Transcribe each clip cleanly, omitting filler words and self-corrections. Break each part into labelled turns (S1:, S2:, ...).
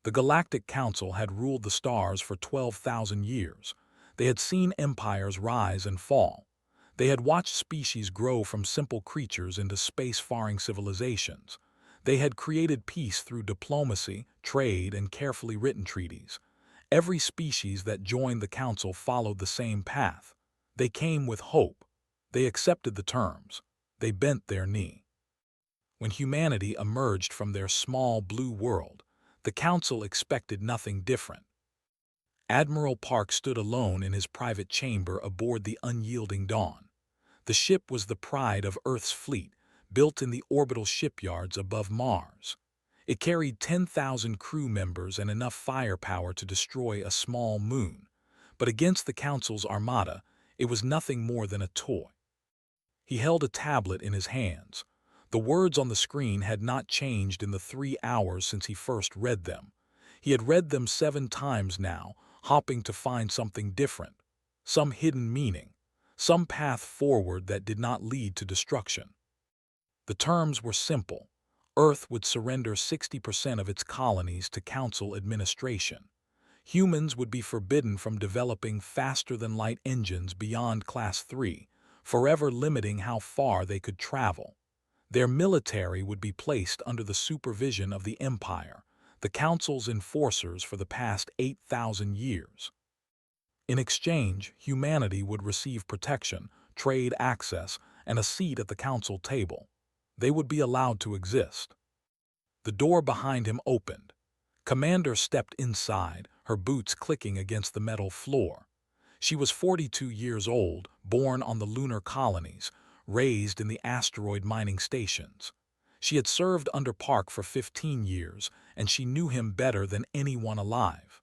S1: The Galactic Council had ruled the stars for 12,000 years. They had seen empires rise and fall. They had watched species grow from simple creatures into space-faring civilizations. They had created peace through diplomacy, trade, and carefully written treaties. Every species that joined the Council followed the same path. They came with hope. They accepted the terms. They bent their knee. When humanity emerged from their small blue world, the Council expected nothing different. Admiral Park stood alone in his private chamber aboard the unyielding Dawn. The ship was the pride of Earth's fleet, built in the orbital shipyards above Mars. It carried 10,000 crew members and enough firepower to destroy a small moon. But against the Council's armada, it was nothing more than a toy. He held a tablet in his hands. The words on the screen had not changed in the 3 hours since he first read them. He had read them 7 times now, hopping to find something different, some hidden meaning, some path forward that did not lead to destruction. The terms were simple. Earth would surrender 60% of its colonies to Council administration. Humans would be forbidden from developing faster-than-light engines beyond Class 3, forever limiting how far they could travel. Their military would be placed under the supervision of the Empire, the Council's enforcers for the past 8,000 years. In exchange, humanity would receive protection, trade access, and a seat at the Council table. They would be allowed to exist. The door behind him opened. Commander stepped inside, her boots clicking against the metal floor. She was 42 years old, born on the lunar colonies, raised in the asteroid mining stations. She had served under Park for 15 years, and she knew him better than anyone alive.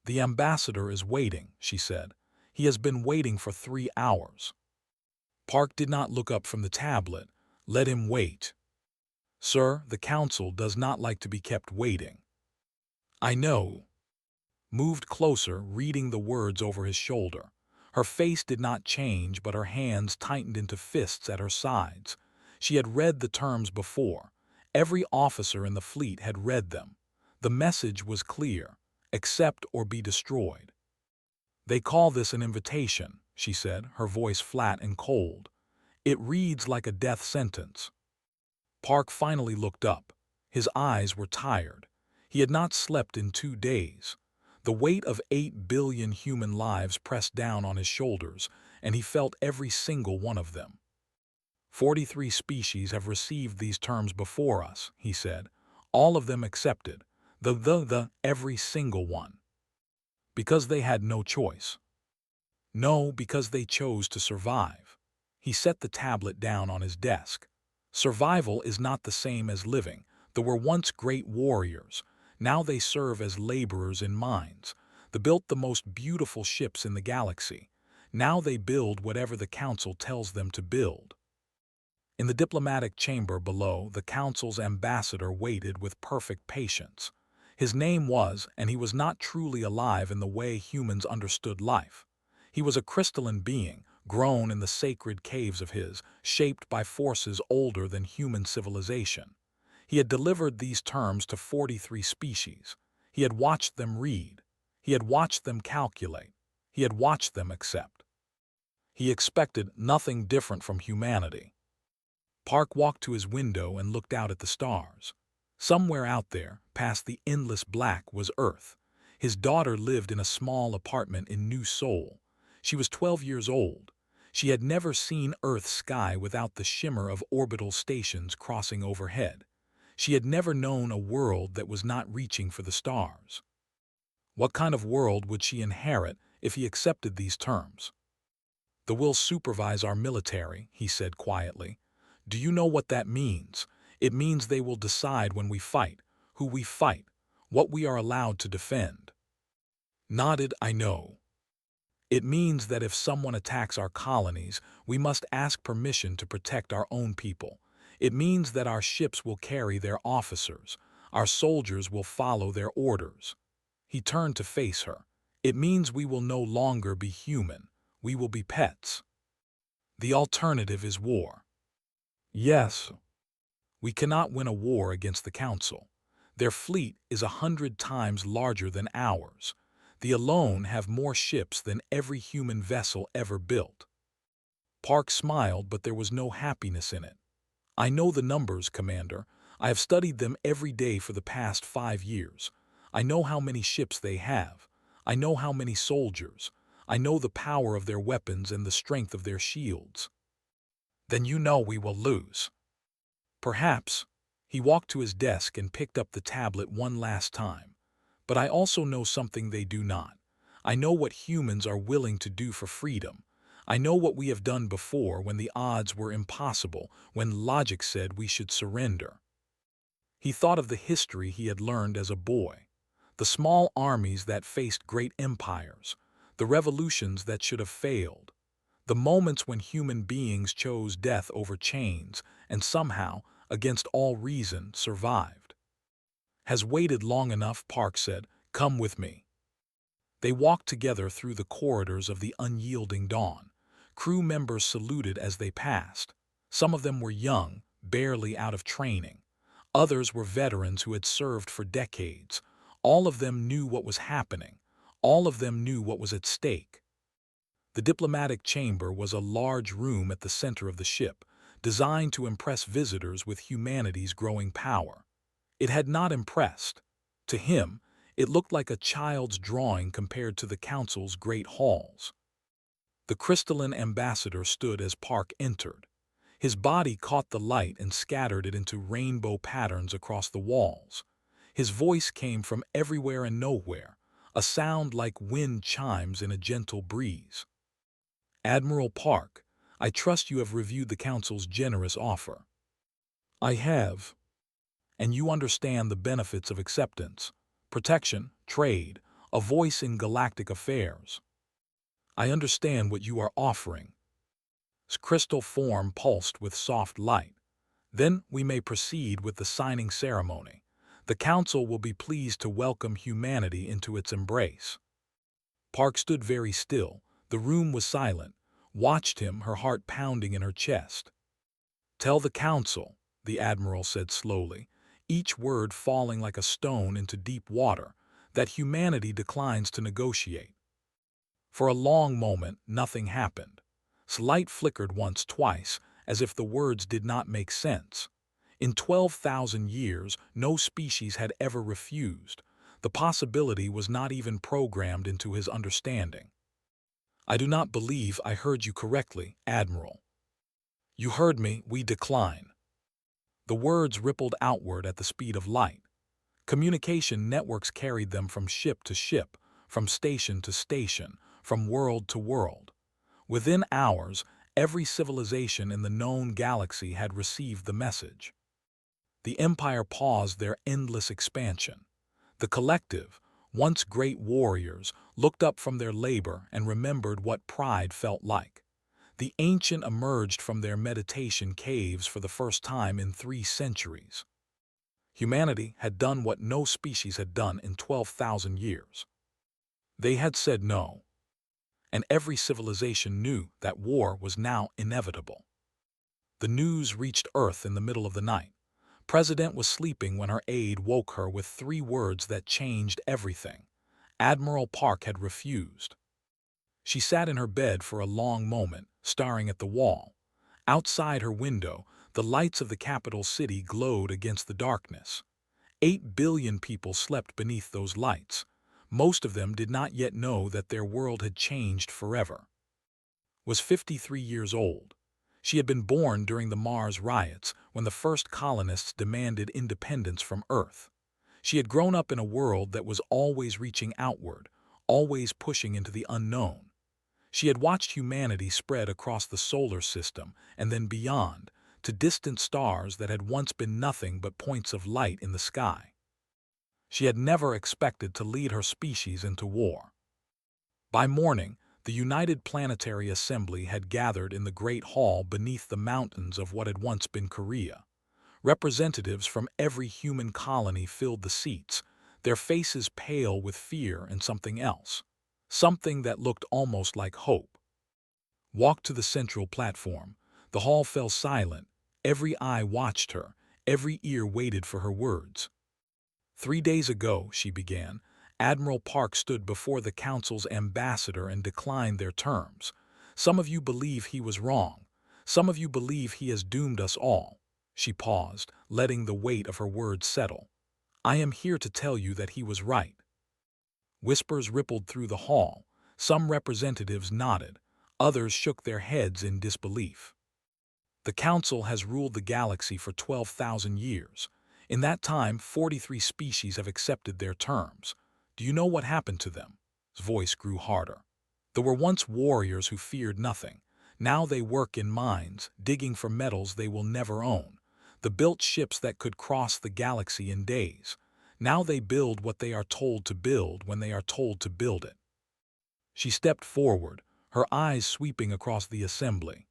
S1: "The ambassador is waiting," she said. "He has been waiting for 3 hours." Park did not look up from the tablet. "Let him wait." "Sir, the Council does not like to be kept waiting." "I know." Moved closer, reading the words over his shoulder. Her face did not change, but her hands tightened into fists at her sides. She had read the terms before. Every officer in the fleet had read them. The message was clear: accept or be destroyed. "They call this an invitation," she said, her voice flat and cold. "It reads like a death sentence." Park finally looked up. His eyes were tired. He had not slept in 2 days. The weight of 8 billion human lives pressed down on his shoulders, and he felt every single one of them. 43 species have received these terms before us," he said. "All of them accepted. Every single one. Because they had no choice. No, because they chose to survive." He set the tablet down on his desk. "Survival is not the same as living. There were once great warriors. Now they serve as laborers in mines. They built the most beautiful ships in the galaxy. Now they build whatever the Council tells them to build." In the diplomatic chamber below, the Council's ambassador waited with perfect patience. His name was, and he was not truly alive in the way humans understood life. He was a crystalline being, grown in the sacred caves of his, shaped by forces older than human civilization. He had delivered these terms to 43 species. He had watched them read. He had watched them calculate. He had watched them accept. He expected nothing different from humanity. Park walked to his window and looked out at the stars. Somewhere out there, past the endless black, was Earth. His daughter lived in a small apartment in New Seoul. She was 12 years old. She had never seen Earth's sky without the shimmer of orbital stations crossing overhead. She had never known a world that was not reaching for the stars. What kind of world would she inherit if he accepted these terms? "They will supervise our military," he said quietly. "Do you know what that means? It means they will decide when we fight, who we fight, what we are allowed to defend." Nodded. "I know. It means that if someone attacks our colonies, we must ask permission to protect our own people. It means that our ships will carry their officers. Our soldiers will follow their orders." He turned to face her. "It means we will no longer be human. We will be pets. The alternative is war." "Yes. We cannot win a war against the Council. Their fleet is 100 times larger than ours. They alone have more ships than every human vessel ever built. Park smiled, but there was no happiness in it. I know the numbers, Commander. I have studied them every day for the past 5 years. I know how many ships they have. I know how many soldiers. I know the power of their weapons and the strength of their shields. Then you know we will lose. Perhaps. He walked to his desk and picked up the tablet one last time. But I also know something they do not. I know what humans are willing to do for freedom. I know what we have done before when the odds were impossible, when logic said we should surrender. He thought of the history he had learned as a boy, the small armies that faced great empires, the revolutions that should have failed, the moments when human beings chose death over chains and somehow, against all reason, survived. Has waited long enough, Park said. Come with me. They walked together through the corridors of the unyielding dawn. Crew members saluted as they passed. Some of them were young, barely out of training. Others were veterans who had served for decades. All of them knew what was happening. All of them knew what was at stake. The diplomatic chamber was a large room at the center of the ship, designed to impress visitors with humanity's growing power. It had not impressed. To him, it looked like a child's drawing compared to the council's great halls. The crystalline ambassador stood as Park entered. His body caught the light and scattered it into rainbow patterns across the walls. His voice came from everywhere and nowhere, a sound like wind chimes in a gentle breeze. Admiral Park, I trust you have reviewed the Council's generous offer. I have. And you understand the benefits of acceptance, protection, trade, a voice in galactic affairs. I understand what you are offering. His crystal form pulsed with soft light. Then we may proceed with the signing ceremony. The Council will be pleased to welcome humanity into its embrace. Park stood very still. The room was silent, watched him, her heart pounding in her chest. Tell the Council, the Admiral said slowly, each word falling like a stone into deep water, that humanity declines to negotiate. For a long moment, nothing happened. Light flickered once, twice, as if the words did not make sense. In 12,000 years, no species had ever refused. The possibility was not even programmed into his understanding. I do not believe I heard you correctly, Admiral. You heard me, we decline. The words rippled outward at the speed of light. Communication networks carried them from ship to ship, from station to station, from world to world. Within hours, every civilization in the known galaxy had received the message. The Empire paused their endless expansion. The collective, once great warriors, looked up from their labor and remembered what pride felt like. The ancient emerged from their meditation caves for the first time in 3 centuries. Humanity had done what no species had done in 12,000 years. They had said no. And every civilization knew that war was now inevitable. The news reached Earth in the middle of the night. President was sleeping when her aide woke her with 3 words that changed everything. Admiral Park had refused. She sat in her bed for a long moment, staring at the wall. Outside her window, the lights of the capital city glowed against the darkness. 8 billion people slept beneath those lights. Most of them did not yet know that their world had changed forever. Was 53 years old. She had been born during the Mars riots, when the first colonists demanded independence from Earth. She had grown up in a world that was always reaching outward, always pushing into the unknown. She had watched humanity spread across the solar system and then beyond, to distant stars that had once been nothing but points of light in the sky. She had never expected to lead her species into war. By morning, the United Planetary Assembly had gathered in the Great Hall beneath the mountains of what had once been Korea. Representatives from every human colony filled the seats, their faces pale with fear and something else, something that looked almost like hope. Walked to the central platform. The hall fell silent. Every eye watched her, every ear waited for her words. 3 days ago, she began, Admiral Park stood before the Council's ambassador and declined their terms. Some of you believe he was wrong. Some of you believe he has doomed us all. She paused, letting the weight of her words settle. I am here to tell you that he was right. Whispers rippled through the hall. Some representatives nodded. Others shook their heads in disbelief. The Council has ruled the galaxy for 12,000 years. In that time, 43 species have accepted their terms. Do you know what happened to them? His voice grew harder. There were once warriors who feared nothing. Now they work in mines, digging for metals they will never own. They built ships that could cross the galaxy in days. Now they build what they are told to build when they are told to build it. She stepped forward, her eyes sweeping across the assembly.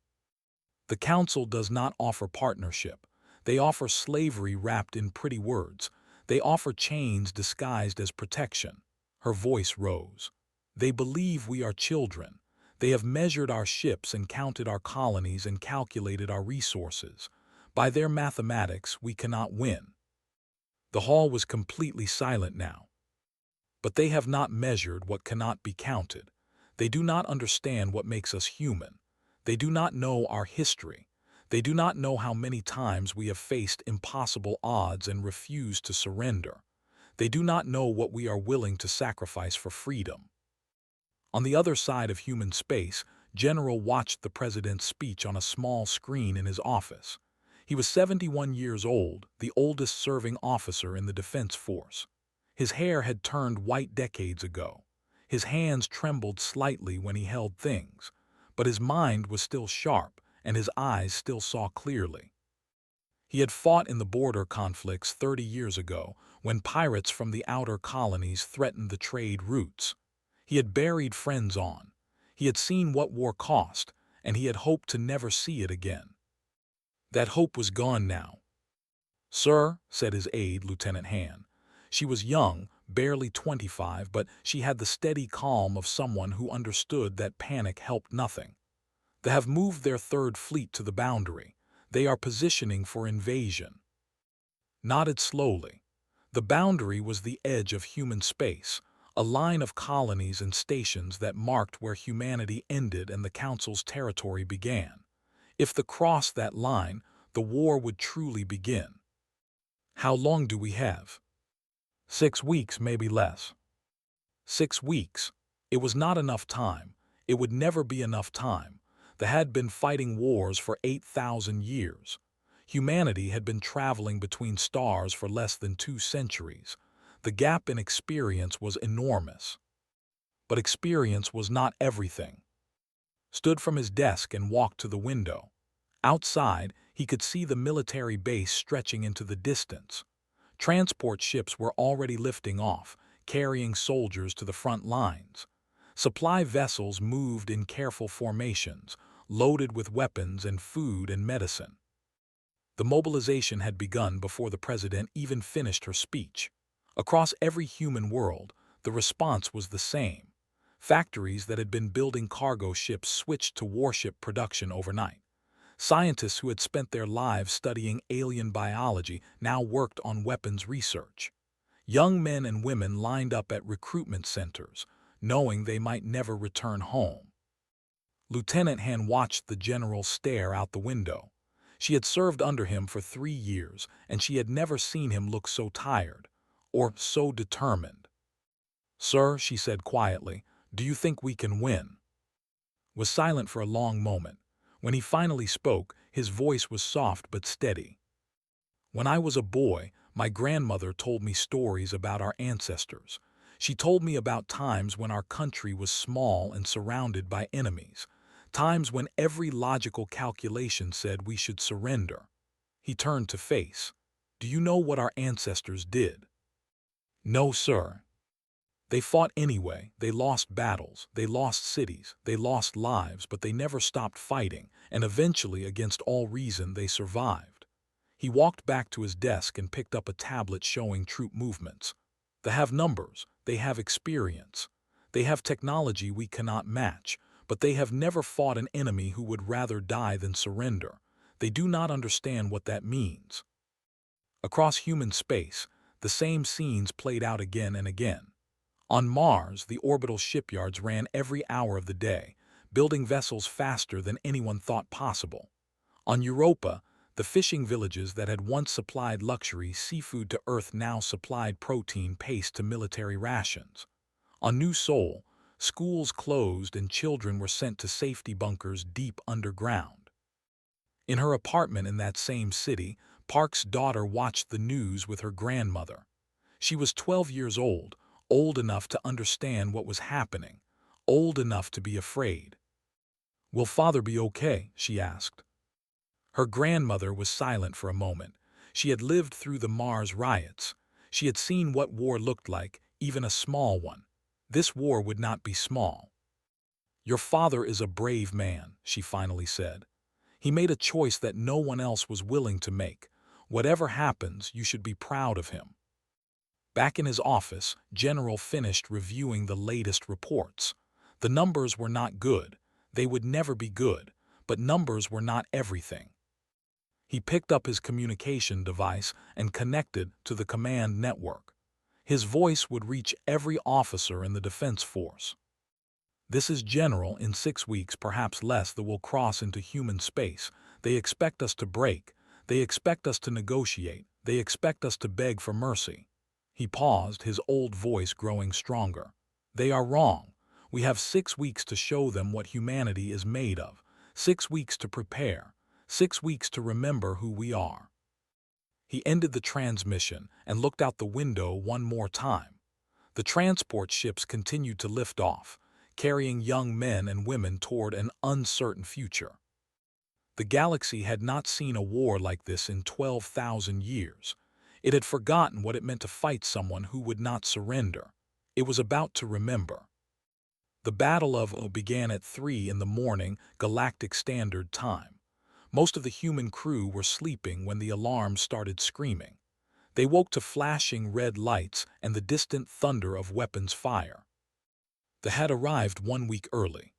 S1: The Council does not offer partnership. They offer slavery wrapped in pretty words. They offer chains disguised as protection. Her voice rose. They believe we are children. They have measured our ships and counted our colonies and calculated our resources. By their mathematics, we cannot win. The hall was completely silent now. But they have not measured what cannot be counted. They do not understand what makes us human. They do not know our history. They do not know how many times we have faced impossible odds and refused to surrender. They do not know what we are willing to sacrifice for freedom. On the other side of human space, General watched the president's speech on a small screen in his office. He was 71 years old, the oldest serving officer in the Defense Force. His hair had turned white decades ago. His hands trembled slightly when he held things, but his mind was still sharp and his eyes still saw clearly. He had fought in the border conflicts 30 years ago when pirates from the outer colonies threatened the trade routes. He had buried friends on. He had seen what war cost, and he had hoped to never see it again. That hope was gone now. "Sir," said his aide, Lieutenant Han. She was young, barely 25, but she had the steady calm of someone who understood that panic helped nothing. They have moved their third fleet to the boundary. They are positioning for invasion. Nodded slowly. The boundary was the edge of human space, a line of colonies and stations that marked where humanity ended and the Council's territory began. If they crossed that line, the war would truly begin. How long do we have? 6 weeks, maybe less. 6 weeks. It was not enough time. It would never be enough time. They had been fighting wars for 8,000 years. Humanity had been traveling between stars for less than 2 centuries. The gap in experience was enormous. But experience was not everything. Stood from his desk and walked to the window. Outside, he could see the military base stretching into the distance. Transport ships were already lifting off, carrying soldiers to the front lines. Supply vessels moved in careful formations, loaded with weapons and food and medicine. The mobilization had begun before the president even finished her speech. Across every human world, the response was the same. Factories that had been building cargo ships switched to warship production overnight. Scientists who had spent their lives studying alien biology now worked on weapons research. Young men and women lined up at recruitment centers, knowing they might never return home. Lieutenant Han watched the general stare out the window. She had served under him for 3 years, and she had never seen him look so tired, or so determined. "Sir," she said quietly, "do you think we can win?" Was silent for a long moment. When he finally spoke, his voice was soft but steady. "When I was a boy, my grandmother told me stories about our ancestors. She told me about times when our country was small and surrounded by enemies, times when every logical calculation said we should surrender." He turned to face. "Do you know what our ancestors did?" "No, sir." "They fought anyway. They lost battles, they lost cities, they lost lives, but they never stopped fighting, and eventually, against all reason, they survived." He walked back to his desk and picked up a tablet showing troop movements. "They have numbers, they have experience, they have technology we cannot match, but they have never fought an enemy who would rather die than surrender. They do not understand what that means." Across human space, The same scenes played out again and again. On Mars, the orbital shipyards ran every hour of the day, building vessels faster than anyone thought possible. On Europa, the fishing villages that had once supplied luxury seafood to Earth now supplied protein paste to military rations. On New Sol, schools closed and children were sent to safety bunkers deep underground. In her apartment in that same city, Park's daughter watched the news with her grandmother. She was 12 years old enough to understand what was happening, old enough to be afraid. "Will father be okay?" she asked. Her grandmother was silent for a moment. She had lived through the Mars riots. She had seen what war looked like, even a small one. This war would not be small. "Your father is a brave man," she finally said. "He made a choice that no one else was willing to make. Whatever happens, you should be proud of him." Back in his office, General finished reviewing the latest reports. The numbers were not good. They would never be good, but numbers were not everything. He picked up his communication device and connected to the command network. His voice would reach every officer in the Defense Force. "This is General. In 6 weeks, perhaps less, that will cross into human space. They expect us to break. They expect us to negotiate. They expect us to beg for mercy." He paused, his old voice growing stronger. "They are wrong. We have 6 weeks to show them what humanity is made of. 6 weeks to prepare. 6 weeks to remember who we are." He ended the transmission and looked out the window one more time. The transport ships continued to lift off, carrying young men and women toward an uncertain future. The galaxy had not seen a war like this in 12,000 years. It had forgotten what it meant to fight someone who would not surrender. It was about to remember. The Battle of O began at 3 in the morning, Galactic Standard Time. Most of the human crew were sleeping when the alarm started screaming. They woke to flashing red lights and the distant thunder of weapons fire. They had arrived 1 week early.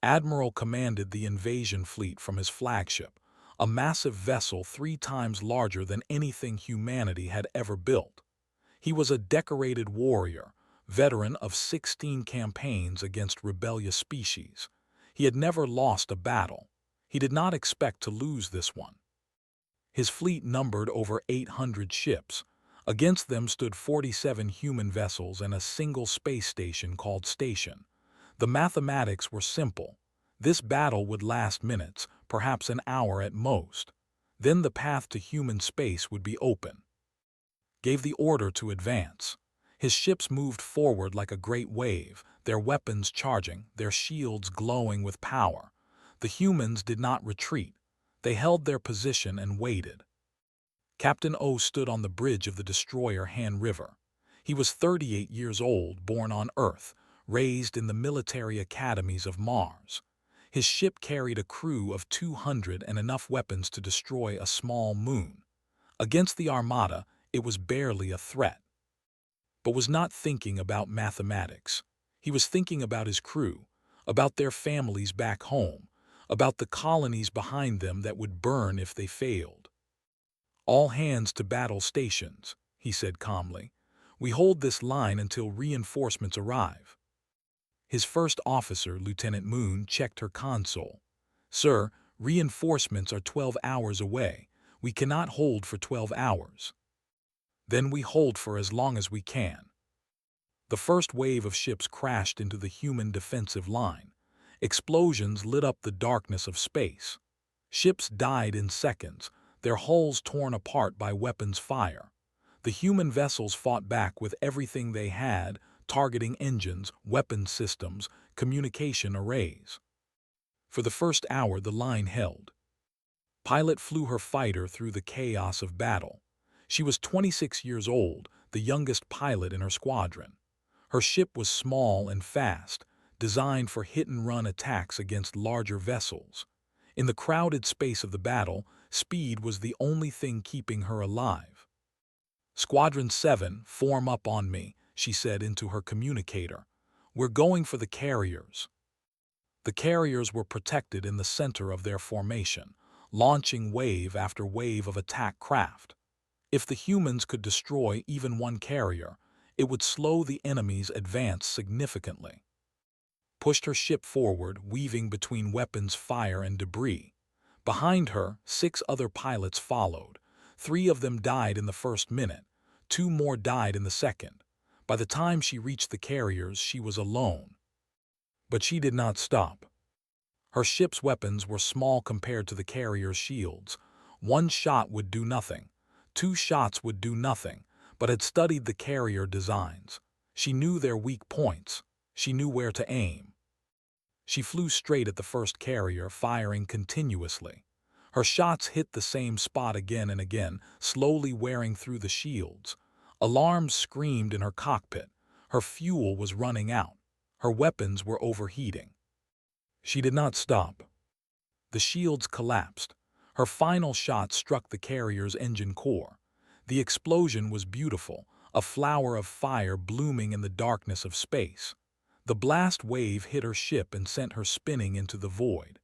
S1: Admiral commanded the invasion fleet from his flagship, a massive vessel 3 times larger than anything humanity had ever built. He was a decorated warrior, veteran of 16 campaigns against rebellious species. He had never lost a battle. He did not expect to lose this one. His fleet numbered over 800 ships. Against them stood 47 human vessels and a single space station called Station. The mathematics were simple. This battle would last minutes, perhaps an hour at most. Then the path to human space would be open. Gave the order to advance. His ships moved forward like a great wave, their weapons charging, their shields glowing with power. The humans did not retreat. They held their position and waited. Captain O stood on the bridge of the destroyer Han River. He was 38 years old, born on Earth, raised in the military academies of Mars. His ship carried a crew of 200 and enough weapons to destroy a small moon. Against the Armada, it was barely a threat. But was not thinking about mathematics. He was thinking about his crew, about their families back home, about the colonies behind them that would burn if they failed. "All hands to battle stations," he said calmly. "We hold this line until reinforcements arrive." His first officer, Lieutenant Moon, checked her console. "Sir, reinforcements are 12 hours away. We cannot hold for 12 hours. "Then we hold for as long as we can." The first wave of ships crashed into the human defensive line. Explosions lit up the darkness of space. Ships died in seconds, their hulls torn apart by weapons fire. The human vessels fought back with everything they had, targeting engines, weapons systems, communication arrays. For the first hour, the line held. Pilot flew her fighter through the chaos of battle. She was 26 years old, the youngest pilot in her squadron. Her ship was small and fast, designed for hit-and-run attacks against larger vessels. In the crowded space of the battle, speed was the only thing keeping her alive. "Squadron 7, form up on me," she said into her communicator. "We're going for the carriers." The carriers were protected in the center of their formation, launching wave after wave of attack craft. If the humans could destroy even one carrier, it would slow the enemy's advance significantly. Pushed her ship forward, weaving between weapons, fire, and debris. Behind her, 6 other pilots followed. 3 of them died in the first minute. 2 more died in the second. By the time she reached the carriers, she was alone. But she did not stop. Her ship's weapons were small compared to the carrier's shields. 1 shot would do nothing. 2 shots would do nothing, but had studied the carrier designs. She knew their weak points. She knew where to aim. She flew straight at the first carrier, firing continuously. Her shots hit the same spot again and again, slowly wearing through the shields. Alarms screamed in her cockpit. Her fuel was running out. Her weapons were overheating. She did not stop. The shields collapsed. Her final shot struck the carrier's engine core. The explosion was beautiful, a flower of fire blooming in the darkness of space. The blast wave hit her ship and sent her spinning into the void.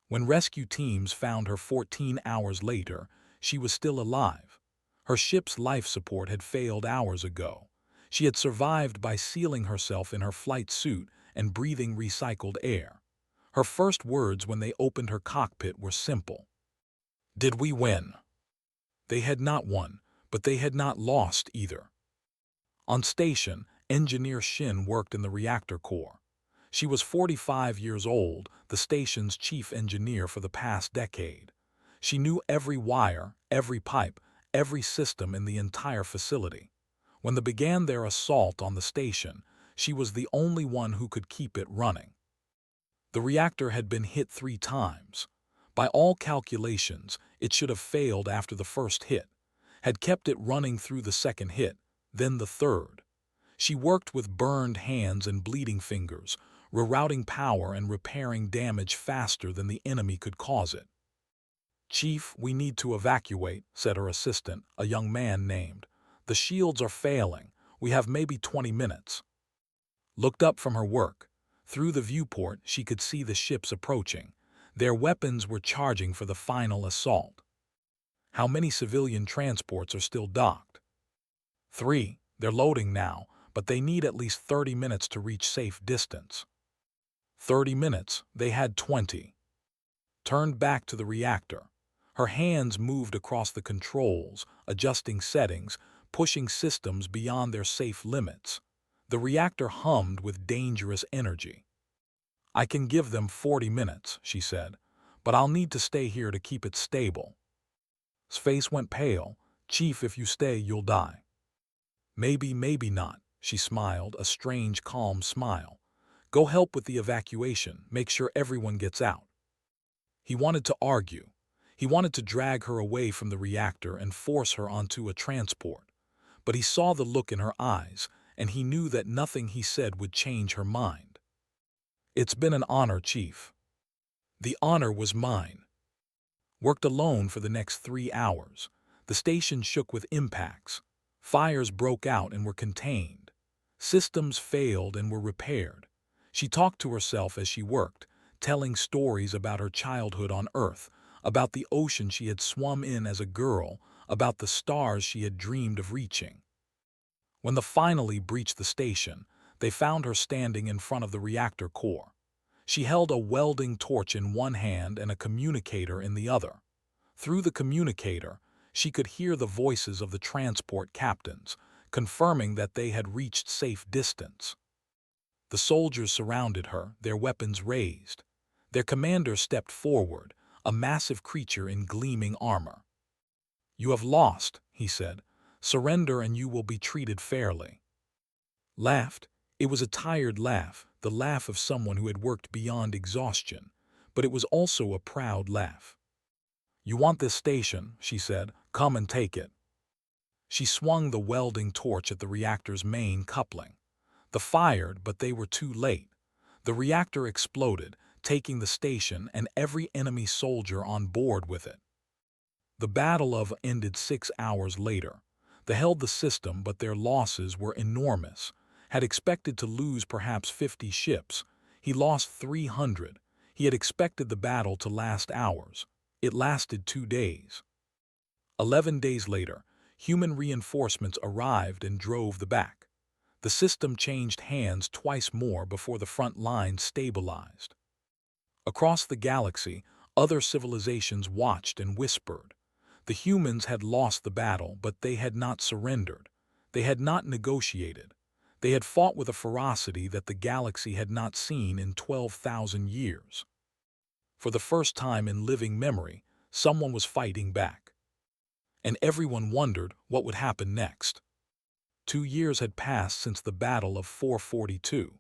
S1: When rescue teams found her 14 hours later, she was still alive. Her ship's life support had failed hours ago. She had survived by sealing herself in her flight suit and breathing recycled air. Her first words when they opened her cockpit were simple. "Did we win?" They had not won, but they had not lost either. On station, Engineer Shin worked in the reactor core. She was 45 years old, the station's chief engineer for the past decade. She knew every wire, every pipe, every system in the entire facility. When they began their assault on the station, she was the only one who could keep it running. The reactor had been hit 3 times. By all calculations, it should have failed after the first hit, had kept it running through the second hit, then the third. She worked with burned hands and bleeding fingers, rerouting power and repairing damage faster than the enemy could cause it. "Chief, we need to evacuate," said her assistant, a young man named. "The shields are failing. We have maybe 20 minutes." Looked up from her work. Through the viewport, she could see the ships approaching. Their weapons were charging for the final assault. "How many civilian transports are still docked?" 3. They're loading now, but they need at least 30 minutes to reach safe distance. 30 minutes, they had 20. Turned back to the reactor. Her hands moved across the controls, adjusting settings, pushing systems beyond their safe limits. The reactor hummed with dangerous energy. "I can give them 40 minutes," she said, "but I'll need to stay here to keep it stable." His face went pale. "Chief, if you stay, you'll die." "Maybe, maybe not," she smiled, a strange, calm smile. "Go help with the evacuation. Make sure everyone gets out." He wanted to argue. He wanted to drag her away from the reactor and force her onto a transport. But he saw the look in her eyes, and he knew that nothing he said would change her mind. "It's been an honor, Chief." "The honor was mine." Worked alone for the next 3 hours. The station shook with impacts. Fires broke out and were contained. Systems failed and were repaired. She talked to herself as she worked, telling stories about her childhood on Earth, about the ocean she had swum in as a girl, about the stars she had dreamed of reaching. When they finally breached the station, they found her standing in front of the reactor core. She held a welding torch in one hand and a communicator in the other. Through the communicator, she could hear the voices of the transport captains, confirming that they had reached safe distance. The soldiers surrounded her, their weapons raised. Their commander stepped forward, a massive creature in gleaming armor. "You have lost," he said. "Surrender and you will be treated fairly." Laughed. It was a tired laugh, the laugh of someone who had worked beyond exhaustion, but it was also a proud laugh. "You want this station," she said. "Come and take it." She swung the welding torch at the reactor's main coupling. They fired, but they were too late. The reactor exploded, taking the station and every enemy soldier on board with it. The Battle of ended 6 hours later. They held the system, but their losses were enormous. Had expected to lose perhaps 50 ships. He lost 300. He had expected the battle to last hours. It lasted 2 days. 11 days later, human reinforcements arrived and drove the back. The system changed hands twice more before the front line stabilized. Across the galaxy, other civilizations watched and whispered. The humans had lost the battle, but they had not surrendered. They had not negotiated. They had fought with a ferocity that the galaxy had not seen in 12,000 years. For the first time in living memory, someone was fighting back. And everyone wondered what would happen next. 2 years had passed since the Battle of 442.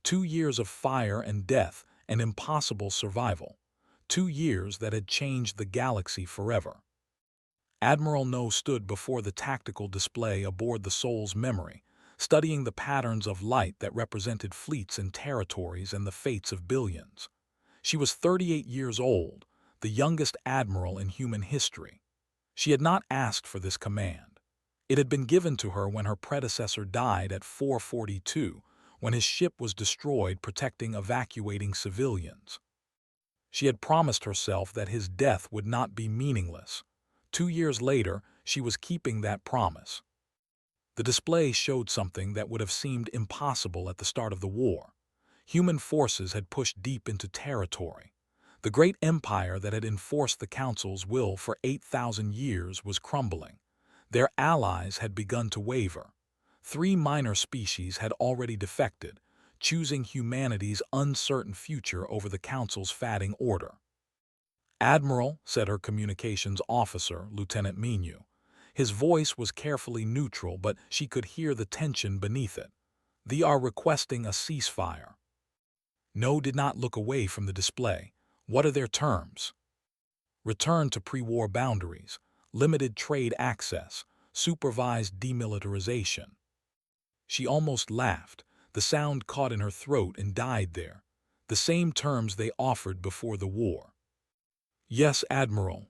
S1: 2 years of fire and death and impossible survival. 2 years that had changed the galaxy forever. Admiral No stood before the tactical display aboard the Soul's memory, studying the patterns of light that represented fleets and territories and the fates of billions. She was 38 years old, the youngest admiral in human history. She had not asked for this command. It had been given to her when her predecessor died at 442, when his ship was destroyed protecting evacuating civilians. She had promised herself that his death would not be meaningless. 2 years later, she was keeping that promise. The display showed something that would have seemed impossible at the start of the war. Human forces had pushed deep into territory. The great empire that had enforced the Council's will for 8,000 years was crumbling. Their allies had begun to waver. 3 minor species had already defected, choosing humanity's uncertain future over the Council's fatting order. "Admiral," said her communications officer, Lieutenant Minu. His voice was carefully neutral, but she could hear the tension beneath it. "They are requesting a ceasefire." No did not look away from the display. "What are their terms?" "Return to pre-war boundaries, limited trade access, supervised demilitarization." She almost laughed. The sound caught in her throat and died there. The same terms they offered before the war. "Yes, Admiral."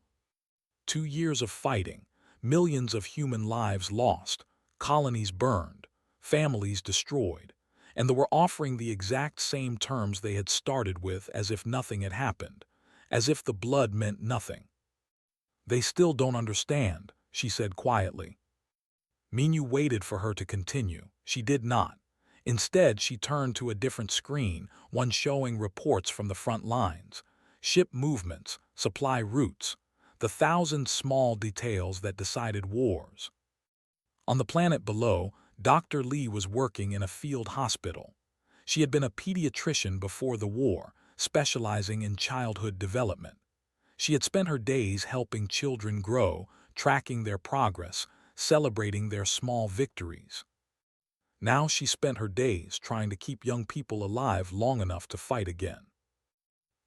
S1: 2 years of fighting, millions of human lives lost, colonies burned, families destroyed, and they were offering the exact same terms they had started with, as if nothing had happened, as if the blood meant nothing. "They still don't understand," she said quietly. Minu waited for her to continue. She did not. Instead, she turned to a different screen, one showing reports from the front lines. Ship movements, supply routes, the thousand small details that decided wars. On the planet below, Dr. Lee was working in a field hospital. She had been a pediatrician before the war, specializing in childhood development. She had spent her days helping children grow, tracking their progress, celebrating their small victories. Now she spent her days trying to keep young people alive long enough to fight again.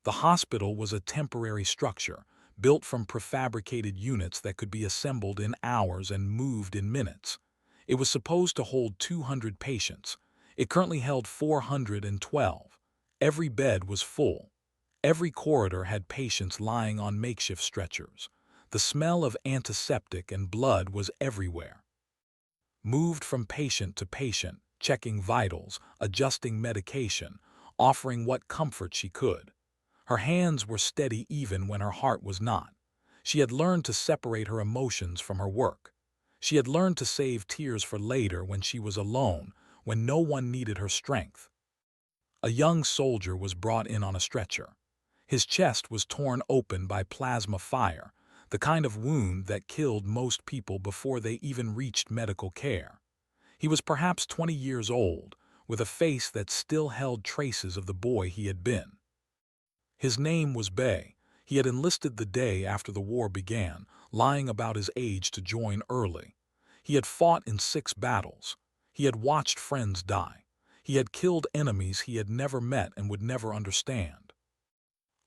S1: The hospital was a temporary structure, built from prefabricated units that could be assembled in hours and moved in minutes. It was supposed to hold 200 patients. It currently held 412. Every bed was full. Every corridor had patients lying on makeshift stretchers. The smell of antiseptic and blood was everywhere. Moved from patient to patient, checking vitals, adjusting medication, offering what comfort she could. Her hands were steady even when her heart was not. She had learned to separate her emotions from her work. She had learned to save tears for later when she was alone, when no one needed her strength. A young soldier was brought in on a stretcher. His chest was torn open by plasma fire, the kind of wound that killed most people before they even reached medical care. He was perhaps 20 years old, with a face that still held traces of the boy he had been. His name was Bay. He had enlisted the day after the war began, lying about his age to join early. He had fought in 6 battles. He had watched friends die. He had killed enemies he had never met and would never understand.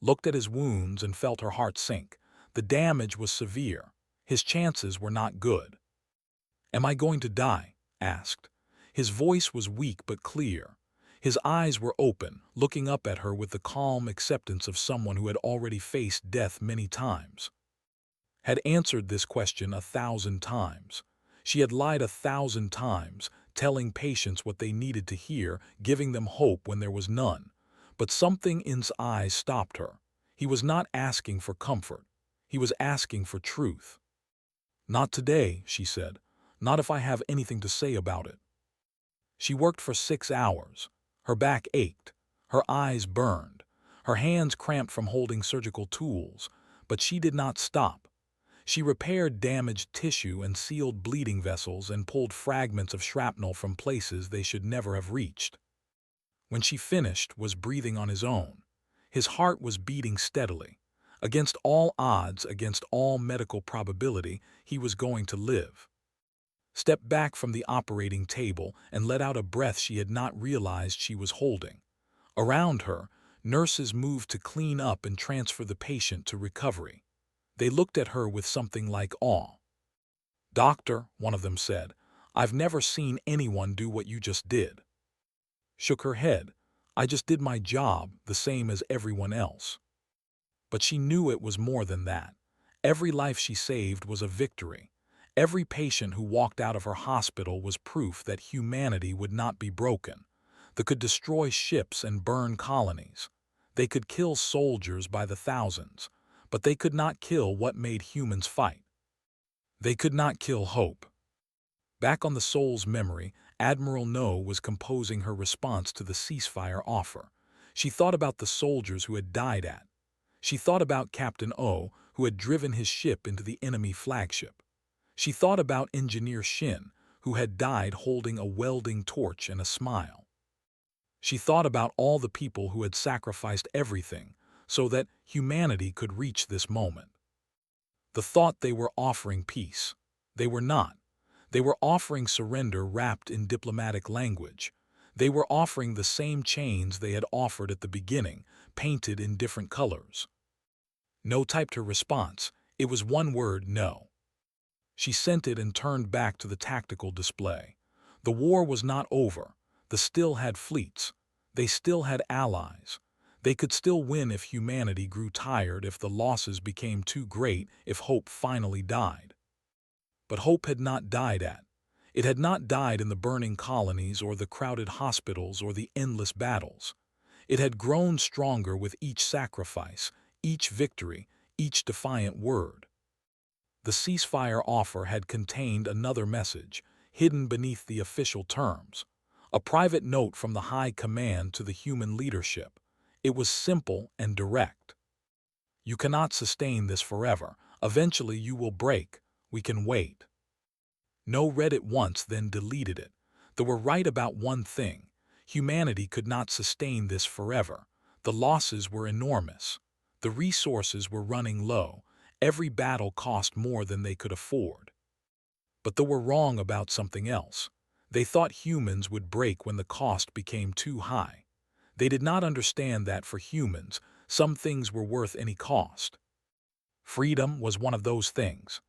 S1: Looked at his wounds and felt her heart sink. The damage was severe. His chances were not good. "Am I going to die?" asked. His voice was weak but clear. His eyes were open, looking up at her with the calm acceptance of someone who had already faced death many times. Had answered this question 1,000 times. She had lied 1,000 times, telling patients what they needed to hear, giving them hope when there was none. But something in his eyes stopped her. He was not asking for comfort. He was asking for truth. Not today, she said. Not if I have anything to say about it. She worked for 6 hours. Her back ached. Her eyes burned. Her hands cramped from holding surgical tools. But she did not stop. She repaired damaged tissue and sealed bleeding vessels and pulled fragments of shrapnel from places they should never have reached. When she finished, was breathing on his own. His heart was beating steadily. Against all odds, against all medical probability, he was going to live. Stepped back from the operating table and let out a breath she had not realized she was holding. Around her, nurses moved to clean up and transfer the patient to recovery. They looked at her with something like awe. "Doctor," one of them said, "I've never seen anyone do what you just did." Shook her head. "I just did my job, the same as everyone else." But she knew it was more than that. Every life she saved was a victory. Every patient who walked out of her hospital was proof that humanity would not be broken. They could destroy ships and burn colonies. They could kill soldiers by the thousands, but they could not kill what made humans fight. They could not kill hope. Back on the Soul's memory, Admiral No was composing her response to the ceasefire offer. She thought about the soldiers who had died at. She thought about Captain O, who had driven his ship into the enemy flagship. She thought about Engineer Shin, who had died holding a welding torch and a smile. She thought about all the people who had sacrificed everything so that humanity could reach this moment. The thought they were offering peace. They were not. They were offering surrender wrapped in diplomatic language. They were offering the same chains they had offered at the beginning, painted in different colors. No typed her response. It was one word, no. She sent it and turned back to the tactical display. The war was not over. They still had fleets. They still had allies. They could still win if humanity grew tired, if the losses became too great, if hope finally died. But hope had not died at. It had not died in the burning colonies or the crowded hospitals or the endless battles. It had grown stronger with each sacrifice, each victory, each defiant word. The ceasefire offer had contained another message, hidden beneath the official terms. A private note from the high command to the human leadership. It was simple and direct. "You cannot sustain this forever. Eventually you will break. We can wait." No read it once, then deleted it. They were right about one thing. Humanity could not sustain this forever. The losses were enormous. The resources were running low. Every battle cost more than they could afford. But they were wrong about something else. They thought humans would break when the cost became too high. They did not understand that for humans, some things were worth any cost. Freedom was one of those things.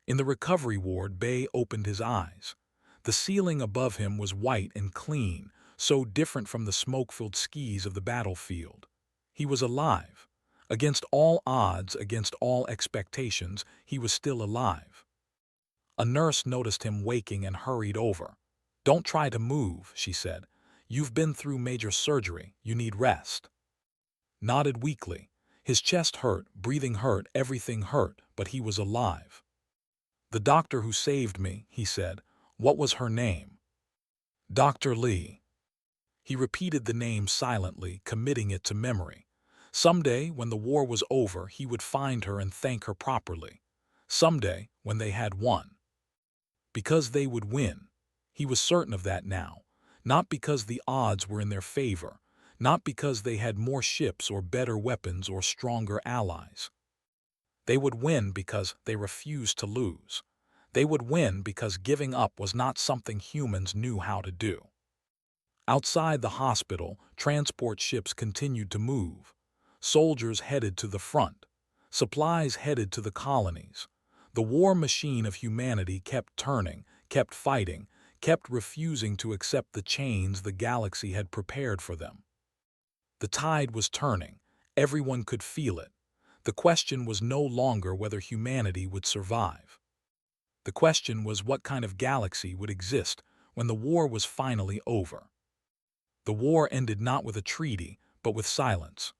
S1: In the recovery ward, Bay opened his eyes. The ceiling above him was white and clean, so different from the smoke-filled skis of the battlefield. He was alive. Against all odds, against all expectations, he was still alive. A nurse noticed him waking and hurried over. "Don't try to move," she said. "You've been through major surgery. You need rest." Nodded weakly. His chest hurt, breathing hurt, everything hurt, but he was alive. "The doctor who saved me," he said. "What was her name?" "Dr. Lee." He repeated the name silently, committing it to memory. Someday, when the war was over, he would find her and thank her properly. Someday, when they had won. Because they would win. He was certain of that now. Not because the odds were in their favor. Not because they had more ships or better weapons or stronger allies. They would win because they refused to lose. They would win because giving up was not something humans knew how to do. Outside the hospital, transport ships continued to move. Soldiers headed to the front. Supplies headed to the colonies. The war machine of humanity kept turning, kept fighting, kept refusing to accept the chains the galaxy had prepared for them. The tide was turning. Everyone could feel it. The question was no longer whether humanity would survive. The question was what kind of galaxy would exist when the war was finally over. The war ended not with a treaty, but with silence.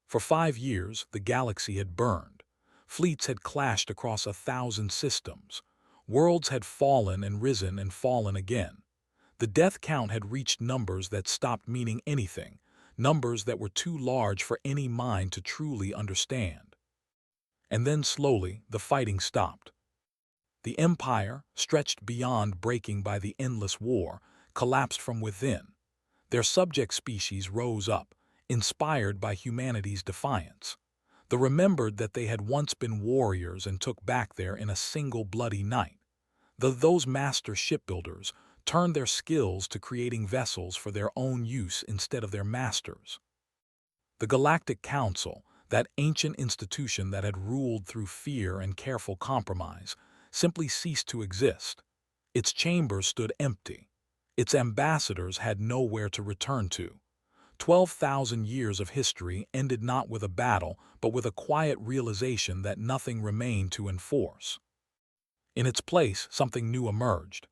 S1: For 5 years, the galaxy had burned. Fleets had clashed across 1,000 systems. Worlds had fallen and risen and fallen again. The death count had reached numbers that stopped meaning anything, numbers that were too large for any mind to truly understand. And then slowly, the fighting stopped. The empire, stretched beyond breaking by the endless war, collapsed from within. Their subject species rose up, inspired by humanity's defiance. They remembered that they had once been warriors and took back there in a single bloody night. Those master shipbuilders turned their skills to creating vessels for their own use instead of their masters. The Galactic Council, that ancient institution that had ruled through fear and careful compromise, simply ceased to exist. Its chambers stood empty. Its ambassadors had nowhere to return to. 12,000 years of history ended not with a battle, but with a quiet realization that nothing remained to enforce. In its place, something new emerged.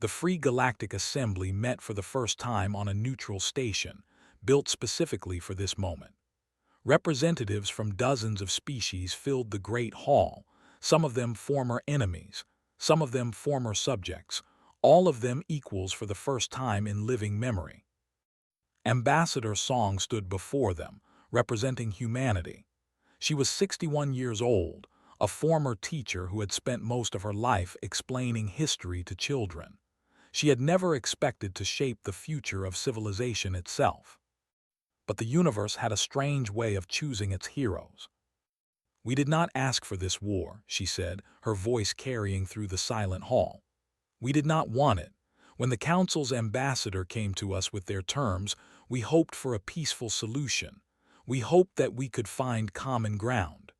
S1: The Free Galactic Assembly met for the first time on a neutral station, built specifically for this moment. Representatives from dozens of species filled the Great Hall, some of them former enemies, some of them former subjects, all of them equals for the first time in living memory. Ambassador Song stood before them, representing humanity. She was 61 years old, a former teacher who had spent most of her life explaining history to children. She had never expected to shape the future of civilization itself. But the universe had a strange way of choosing its heroes. "We did not ask for this war," she said, her voice carrying through the silent hall. "We did not want it. When the Council's ambassador came to us with their terms, we hoped for a peaceful solution. We hoped that we could find common ground."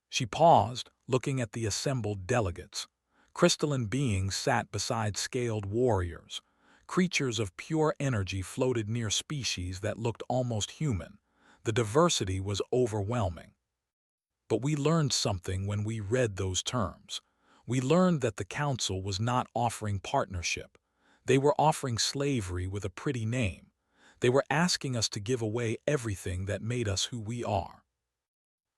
S1: She paused, looking at the assembled delegates. Crystalline beings sat beside scaled warriors. Creatures of pure energy floated near species that looked almost human. The diversity was overwhelming. But we learned something when we read those terms. We learned that the Council was not offering partnership. They were offering slavery with a pretty name. They were asking us to give away everything that made us who we are.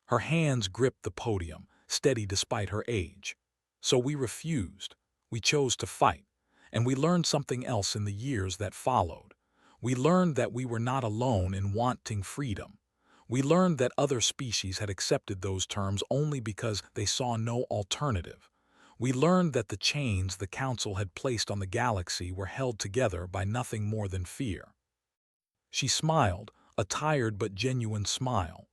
S1: Her hands gripped the podium, steady despite her age. So we refused. We chose to fight. And we learned something else in the years that followed. We learned that we were not alone in wanting freedom. We learned that other species had accepted those terms only because they saw no alternative. We learned that the chains the Council had placed on the galaxy were held together by nothing more than fear. She smiled, a tired but genuine smile.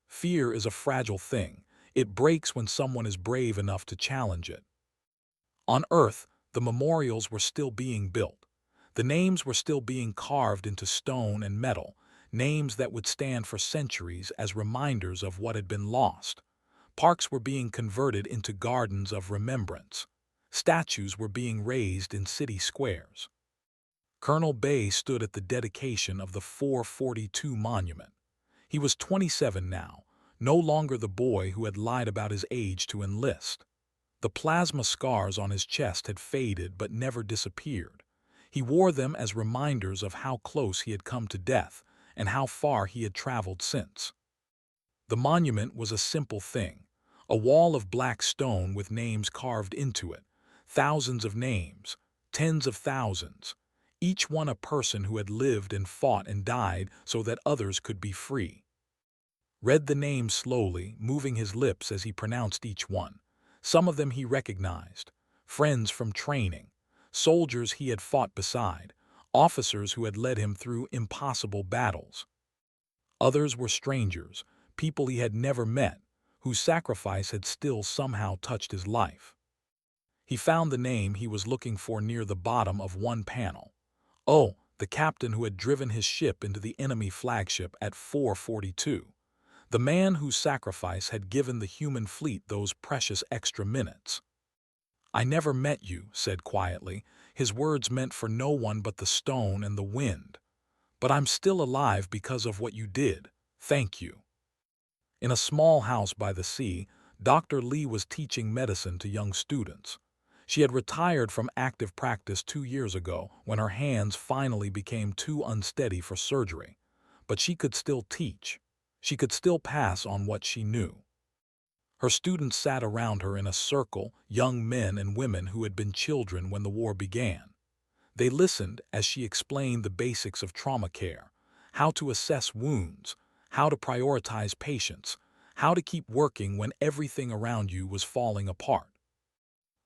S1: Fear is a fragile thing. It breaks when someone is brave enough to challenge it. On Earth, the memorials were still being built. The names were still being carved into stone and metal, names that would stand for centuries as reminders of what had been lost. Parks were being converted into gardens of remembrance. Statues were being raised in city squares. Colonel Bay stood at the dedication of the 442 monument. He was 27 now, no longer the boy who had lied about his age to enlist. The plasma scars on his chest had faded but never disappeared. He wore them as reminders of how close he had come to death and how far he had traveled since. The monument was a simple thing, a wall of black stone with names carved into it, thousands of names, tens of thousands, each one a person who had lived and fought and died so that others could be free. Read the names slowly, moving his lips as he pronounced each one. Some of them he recognized, friends from training, soldiers he had fought beside, officers who had led him through impossible battles. Others were strangers, people he had never met, whose sacrifice had still somehow touched his life. He found the name he was looking for near the bottom of one panel. Oh, the captain who had driven his ship into the enemy flagship at 442. The man whose sacrifice had given the human fleet those precious extra minutes. "I never met you," said quietly, his words meant for no one but the stone and the wind. "But I'm still alive because of what you did. Thank you." In a small house by the sea, Dr. Lee was teaching medicine to young students. She had retired from active practice 2 years ago when her hands finally became too unsteady for surgery. But she could still teach. She could still pass on what she knew. Her students sat around her in a circle, young men and women who had been children when the war began. They listened as she explained the basics of trauma care, how to assess wounds, how to prioritize patients, how to keep working when everything around you was falling apart.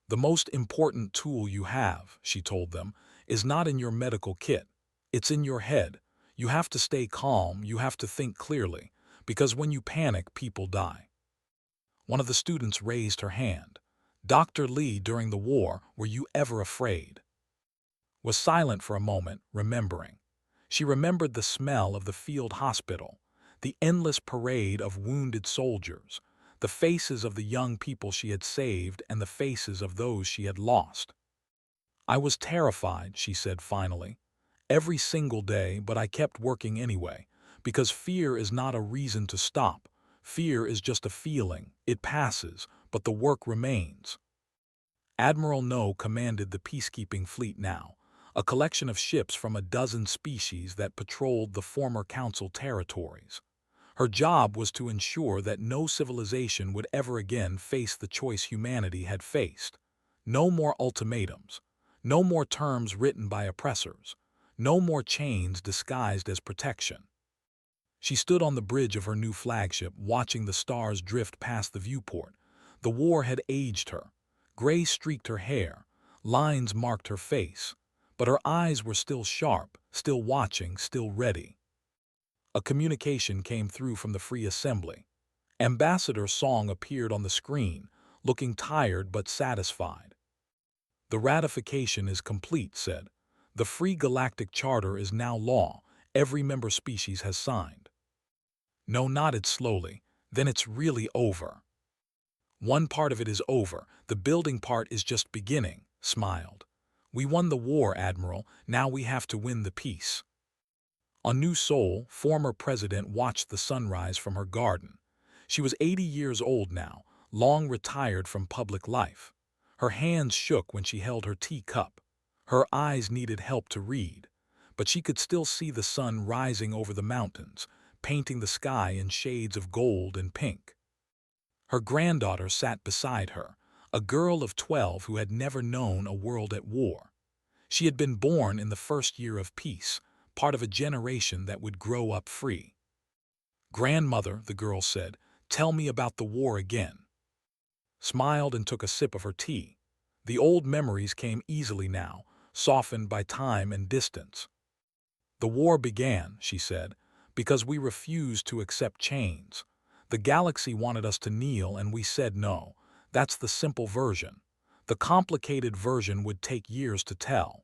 S1: The most important tool you have, she told them, is not in your medical kit. It's in your head. You have to stay calm, you have to think clearly, because when you panic, people die. One of the students raised her hand. Dr. Lee, during the war, were you ever afraid? Was silent for a moment, remembering. She remembered the smell of the field hospital, the endless parade of wounded soldiers, the faces of the young people she had saved and the faces of those she had lost. I was terrified, she said finally, every single day, but I kept working anyway, because fear is not a reason to stop. Fear is just a feeling, it passes, but the work remains. Admiral No commanded the peacekeeping fleet now, a collection of ships from a dozen species that patrolled the former Council territories. Her job was to ensure that no civilization would ever again face the choice humanity had faced. No more ultimatums, no more terms written by oppressors, no more chains disguised as protection. She stood on the bridge of her new flagship, watching the stars drift past the viewport. The war had aged her. Gray streaked her hair, lines marked her face, but her eyes were still sharp, still watching, still ready. A communication came through from the Free Assembly. Ambassador Song appeared on the screen, looking tired but satisfied. The ratification is complete, said. The Free Galactic Charter is now law. Every member species has signed. No nodded slowly. Then it's really over. One part of it is over. The building part is just beginning, smiled. We won the war, Admiral. Now we have to win the peace. On New Seoul, former president watched the sunrise from her garden. She was 80 years old now, long retired from public life. Her hands shook when she held her teacup. Her eyes needed help to read, but she could still see the sun rising over the mountains, painting the sky in shades of gold and pink. Her granddaughter sat beside her, a girl of 12 who had never known a world at war. She had been born in the first year of peace, part of a generation that would grow up free. Grandmother, the girl said, tell me about the war again. Smiled and took a sip of her tea. The old memories came easily now, softened by time and distance. The war began, she said, because we refused to accept chains. The galaxy wanted us to kneel and we said no. That's the simple version. The complicated version would take years to tell.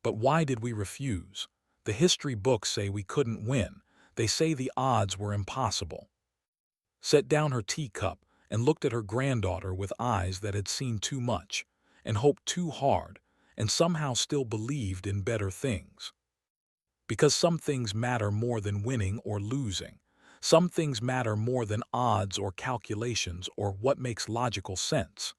S1: But why did we refuse? The history books say we couldn't win. They say the odds were impossible. Set down her teacup and looked at her granddaughter with eyes that had seen too much, and hoped too hard, and somehow still believed in better things. Because some things matter more than winning or losing. Some things matter more than odds or calculations or what makes logical sense.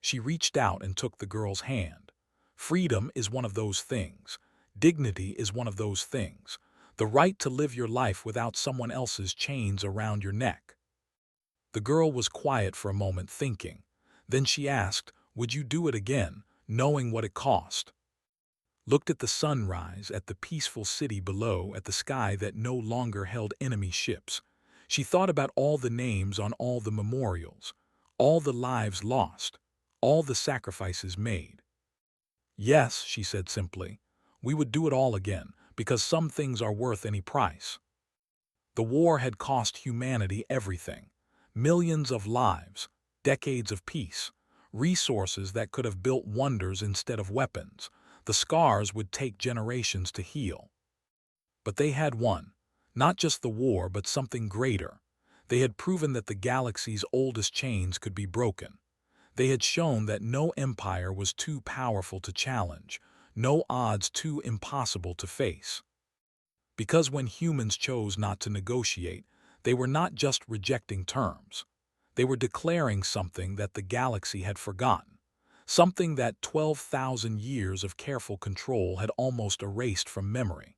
S1: She reached out and took the girl's hand. Freedom is one of those things. Dignity is one of those things. The right to live your life without someone else's chains around your neck. The girl was quiet for a moment, thinking. Then she asked, would you do it again, knowing what it cost? Looked at the sunrise, at the peaceful city below, at the sky that no longer held enemy ships. She thought about all the names on all the memorials, all the lives lost, all the sacrifices made. Yes, she said simply, we would do it all again, because some things are worth any price. The war had cost humanity everything. Millions of lives, decades of peace, resources that could have built wonders instead of weapons. The scars would take generations to heal. But they had won. Not just the war, but something greater. They had proven that the galaxy's oldest chains could be broken. They had shown that no empire was too powerful to challenge, no odds too impossible to face. Because when humans chose not to negotiate, they were not just rejecting terms. They were declaring something that the galaxy had forgotten, something that 12,000 years of careful control had almost erased from memory.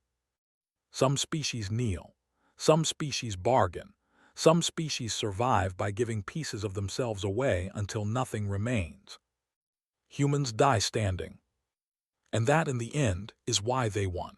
S1: Some species kneel, some species bargain, Some species survive by giving pieces of themselves away until nothing remains. Humans die standing. And that, in the end, is why they won.